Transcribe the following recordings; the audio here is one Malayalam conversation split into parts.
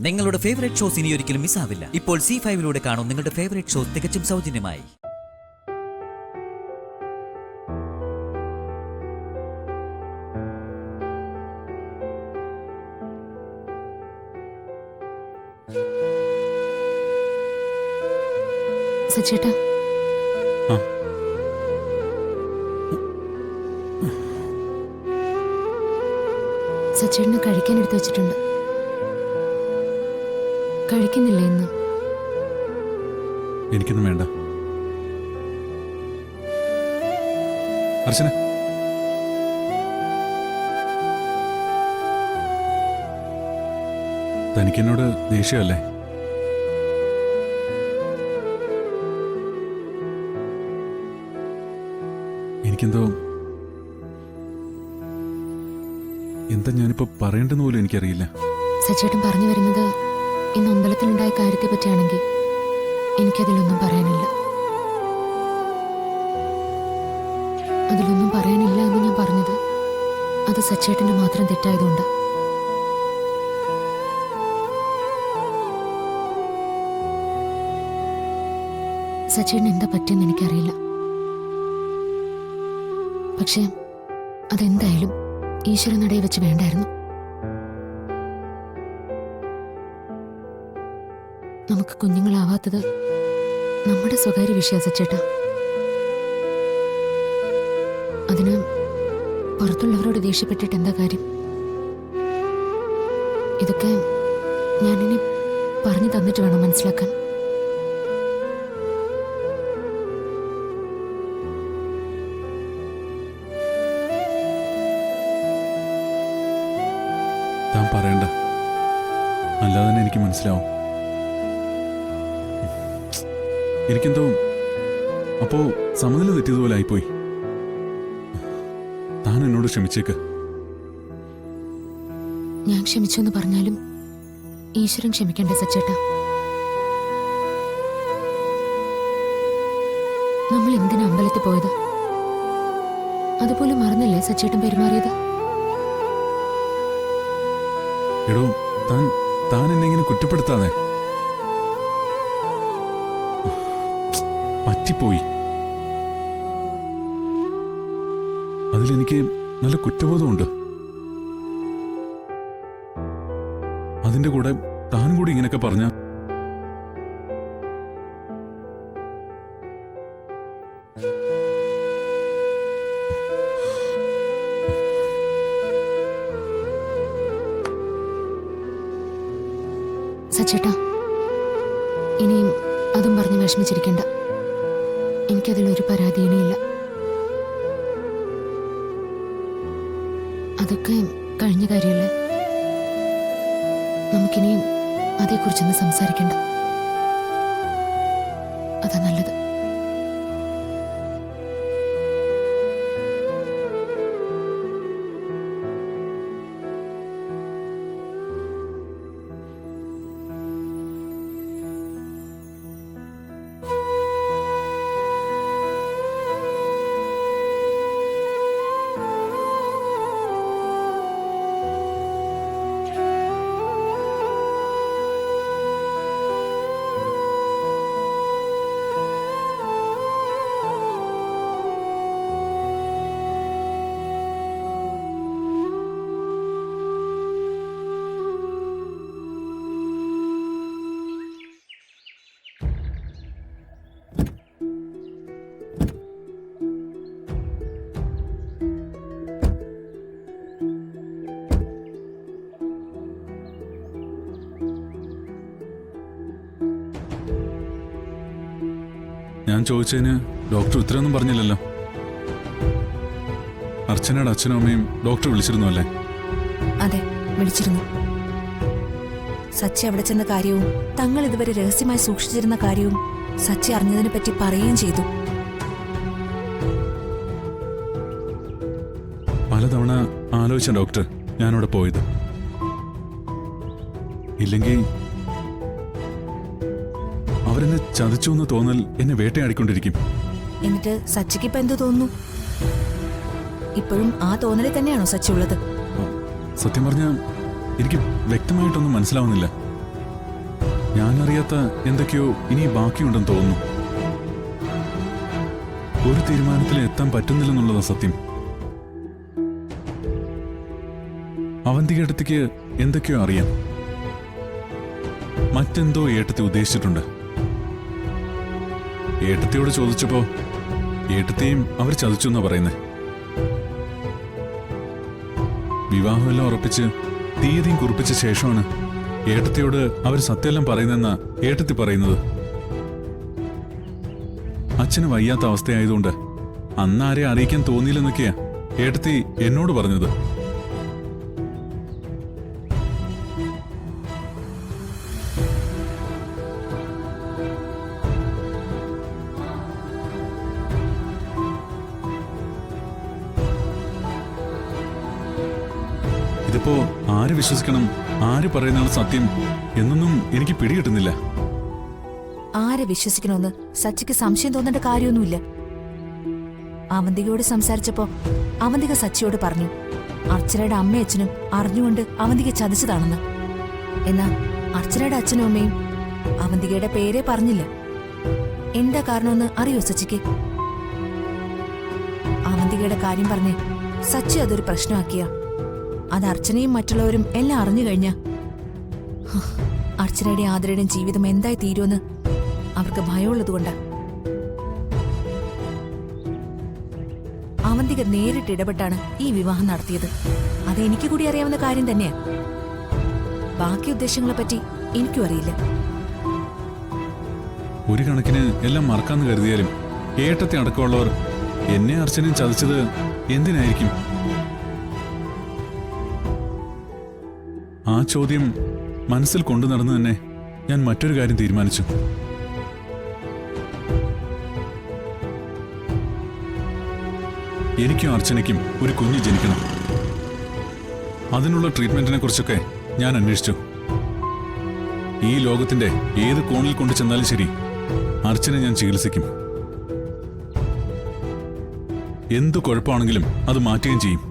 നിങ്ങളുടെ ഫേവറേറ്റ് ഷോസ് ഇനി ഒരിക്കലും മിസ്സാവില്ല. ഇപ്പോൾ C5 കാണും നിങ്ങളുടെ ഫേവറേറ്റ് ഷോസ് തികച്ചും സൗജന്യമായി. സച്ചേട്ടാ, സച്ചേട്ടന് കഴിക്കാൻ എടുത്തു വെച്ചിട്ടുണ്ട്. കഴിക്കുന്നില്ല ഇന്ന്? എനിക്കൊന്നും വേണ്ട. അർച്ചന, തനിക്കെന്നോട് ദേഷ്യമല്ലേ? എനിക്കെന്തോ എന്താ ഞാനിപ്പോ പറയേണ്ടെന്ന് പോലും എനിക്കറിയില്ല. സച്ചേട്ടൻ പറഞ്ഞു വരുന്നത് ഇന്ന് അമ്പലത്തിലുണ്ടായ കാര്യത്തെ പറ്റിയാണെങ്കിൽ എനിക്കതിലൊന്നും പറയാനില്ല. അതിലൊന്നും പറയാനില്ല എന്ന് ഞാൻ പറഞ്ഞത് അത് സച്ചേട്ടന്റെ മാത്രം തെറ്റായതുകൊണ്ട്. സച്ചേട്ടന് എന്താ പറ്റിയെന്ന് എനിക്കറിയില്ല. പക്ഷെ അതെന്തായാലും ഈശ്വരനടയെ വെച്ച് വേണ്ടായിരുന്നു. നമുക്ക് കുഞ്ഞുങ്ങളാവാത്തത് നമ്മുടെ സ്വകാര്യ വിഷയ സച്ചേട്ടാ. അതിന് പുറത്തുള്ളവരോട് ദേഷ്യപ്പെട്ടിട്ട് എന്താ കാര്യം? ഇതൊക്കെ ഞാനിനി പറഞ്ഞു തന്നിട്ട് വേണം മനസ്സിലാക്കാൻ. താൻ പറയണ്ട, അല്ലാതെ തന്നെ എനിക്ക് മനസ്സിലാവും. എനിക്കെന്തോ അപ്പോ സമനില തെറ്റിയതുപോലെ ആയിപ്പോയി. താൻ എന്നോട് ക്ഷമിച്ചേക്ക്. ഞാൻ ക്ഷമിച്ചു എന്ന് പറഞ്ഞാലും ഈശ്വരൻ ക്ഷമിക്കണ്ടേ സച്ചേട്ടാ? നമ്മൾ എന്തിനാ അമ്പലത്തിൽ പോയത്? അതുപോലെ മറന്നല്ലേ സച്ചേട്ടൻ പെരുമാറിയത്? എടോ, താൻ എന്നെ ഇങ്ങനെ കുറ്റപ്പെടുത്താതെ. പറ്റിപ്പോയി. അതിലെനിക്ക് നല്ല കുറ്റബോധമുണ്ട്. അതിന്റെ കൂടെ താനും കൂടി ഇങ്ങനെയൊക്കെ പറഞ്ഞ സച്ചേട്ടാ, ഇനിയും അതും പറഞ്ഞ് വിഷമിച്ചിരിക്കണ്ട. എനിക്കതിലൊരു പരാതിയിനില്ല. അതൊക്കെ കഴിഞ്ഞ കാര്യമല്ലേ. നമുക്കിനിയും അതേക്കുറിച്ചൊന്ന് സംസാരിക്കണ്ട. അതാ നല്ലത്. ഞാൻ ചോദിച്ചതിന് ഡോക്ടർ ഉത്തരവൊന്നും പറഞ്ഞില്ലല്ലോ. അർച്ചനയുടെ അച്ഛനും അമ്മയും ഡോക്ടർ വിളിച്ചിരുന്നു അല്ലേ? അതെ, വിളിച്ചിരുന്നു. സച്ചി അവിടെ ചെന്ന കാര്യവും തങ്ങൾ ഇതുവരെ രഹസ്യമായി സൂക്ഷിച്ചിരുന്ന കാര്യവും സച്ചി അറിഞ്ഞതിനെ പറ്റി പറയുകയും ചെയ്തു. പലതവണ ആലോചിച്ച ഡോക്ടർ ഞാനവിടെ പോയത്. ഇല്ലെങ്കിൽ അവരെന്നെ ചതിച്ചു എന്ന് തോന്നൽ എന്നെ വേട്ടയാടിക്കൊണ്ടിരിക്കും. എന്നിട്ട് സച്ചിക്ക് ഇപ്പൊ എന്ത് തോന്നുന്നു? ഇപ്പോഴും ആ തോന്നലിൽ തന്നെയാണോ സച്ചി ഉള്ളത്? സത്യം പറഞ്ഞാൽ എനിക്ക് വ്യക്തമായിട്ടൊന്നും മനസ്സിലാവുന്നില്ല. ഞാനറിയാത്ത എന്തൊക്കെയോ ഇനി ബാക്കിയുണ്ടെന്ന് തോന്നുന്നു. ഒരു തീരുമാനത്തിൽ എത്താൻ പറ്റുന്നില്ലെന്നുള്ളതാ സത്യം. അവന്തികേട്ടത്തിക്ക് എന്തൊക്കെയോ അറിയാം. മറ്റെന്തോ ഏട്ടത്തി ഉദ്ദേശിച്ചിട്ടുണ്ട്. ഏട്ടത്തിയോട് ചോദിച്ചപ്പോ ഏട്ടത്തെയും അവർ ചതിച്ചു എന്നാ പറയുന്നേ. വിവാഹമെല്ലാം ഉറപ്പിച്ച് തീയതിയും കുറിപ്പിച്ച ശേഷമാണ് ഏട്ടത്തിയോട് അവർ സത്യമെല്ലാം പറയുന്നെന്നാ ഏട്ടത്തി പറയുന്നത്. അച്ഛന് വയ്യാത്ത അവസ്ഥയായതുകൊണ്ട് അന്നാരെ അറിയിക്കാൻ തോന്നിയില്ലെന്നൊക്കെയാ ഏട്ടത്തി എന്നോട് പറഞ്ഞത്. ഇതിപ്പോ ആര് വിശ്വസിക്കണം, ആര് പറയുന്നതാണ് സത്യം എന്നൊന്നും എനിക്ക് പിടികിട്ടുന്നില്ല. ആരെ വിശ്വസിക്കണമെന്ന് സച്ചിക്ക് സംശയം തോന്നേണ്ട കാര്യമൊന്നുമില്ല. അവന്തികയോട് സംസാരിച്ചപ്പോ അവന്തിക സച്ചിയോട് പറഞ്ഞു അർച്ചനയുടെ അമ്മയും അച്ഛനും അറിഞ്ഞുകൊണ്ട് അവന്തിക ചതിച്ചതാണെന്ന്. എന്നാ അർച്ചനയുടെ അച്ഛനും അമ്മയും അവന്തികയുടെ പേരെ പറഞ്ഞില്ല. എന്താ കാരണമെന്ന് അറിയോ സച്ചിക്ക്? അവന്തികയുടെ കാര്യം പറഞ്ഞ് സച്ചി അതൊരു പ്രശ്നമാക്കിയ അത് അർച്ചനയും മറ്റുള്ളവരും എല്ലാം അറിഞ്ഞു കഴിഞ്ഞ അർച്ചനയുടെ ആദരയുടെയും ജീവിതം എന്തായി തീരുമെന്ന് അവർക്ക് ഭയമുള്ളതുകൊണ്ടാ. അവന്തിക നേരിട്ട് ഇടപെട്ടാണ് ഈ വിവാഹം നടത്തിയത്. അത് എനിക്ക് കൂടി അറിയാവുന്ന കാര്യം തന്നെയാ. ബാക്കി ഉദ്ദേശങ്ങളെപ്പറ്റി എനിക്കും അറിയില്ല. ഒരു കണക്കിന് എല്ലാം മറക്കാന്ന് കരുതിയാലും ഏട്ടത്തെ അടക്കമുള്ളവർ എന്നെ അർച്ചനയും ചതിച്ചത് എന്തിനായിരിക്കും? ആ ചോദ്യം മനസ്സിൽ കൊണ്ടു നടന്നു തന്നെ ഞാൻ മറ്റൊരു കാര്യം തീരുമാനിച്ചു. എനിക്കും അർച്ചനയ്ക്കും ഒരു കുഞ്ഞ് ജനിക്കണം. അതിനുള്ള ട്രീറ്റ്മെന്റിനെ കുറിച്ചൊക്കെ ഞാൻ അന്വേഷിച്ചു. ഈ ലോകത്തിന്റെ ഏത് കോണിൽ കൊണ്ടു ചെന്നാലും ശരി, അർച്ചനെ ഞാൻ ചികിത്സിക്കും. എന്തു കുഴപ്പമാണെങ്കിലും അത് മാറ്റുകയും ചെയ്യും.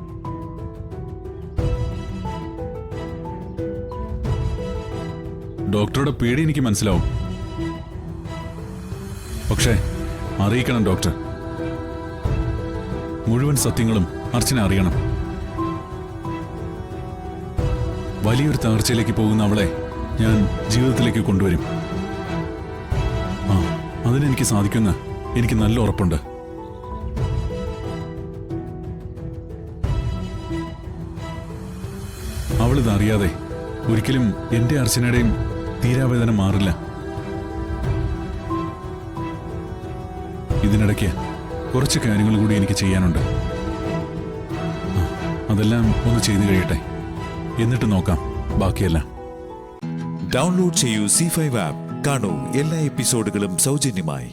ഡോക്ടറുടെ പേടി എനിക്ക് മനസ്സിലാവും. പക്ഷേ അറിയിക്കണം ഡോക്ടർ. മുഴുവൻ സത്യങ്ങളും അർച്ചന അറിയണം. വലിയൊരു തകർച്ചയിലേക്ക് പോകുന്ന അവളെ ഞാൻ ജീവിതത്തിലേക്ക് കൊണ്ടുവരും. അതിനെനിക്ക് സാധിക്കുമെന്ന് എനിക്ക് നല്ല ഉറപ്പുണ്ട്. അവളിതറിയാതെ ഒരിക്കലും എന്റെ അർച്ചനയുടെയും തീരാവേദന മാറില്ല. ഇതിനിടയ്ക്ക് കുറച്ച് കാര്യങ്ങൾ കൂടി എനിക്ക് ചെയ്യാനുണ്ട്. അതെല്ലാം ഒന്ന് ചെയ്തു കഴിയട്ടെ, എന്നിട്ട് നോക്കാം ബാക്കിയെല്ലാം. ഡൗൺലോഡ് ചെയ്യൂ C5 ആപ്പ്. കാണൂ എല്ലാ എപ്പിസോഡുകളും സൗജന്യമായി.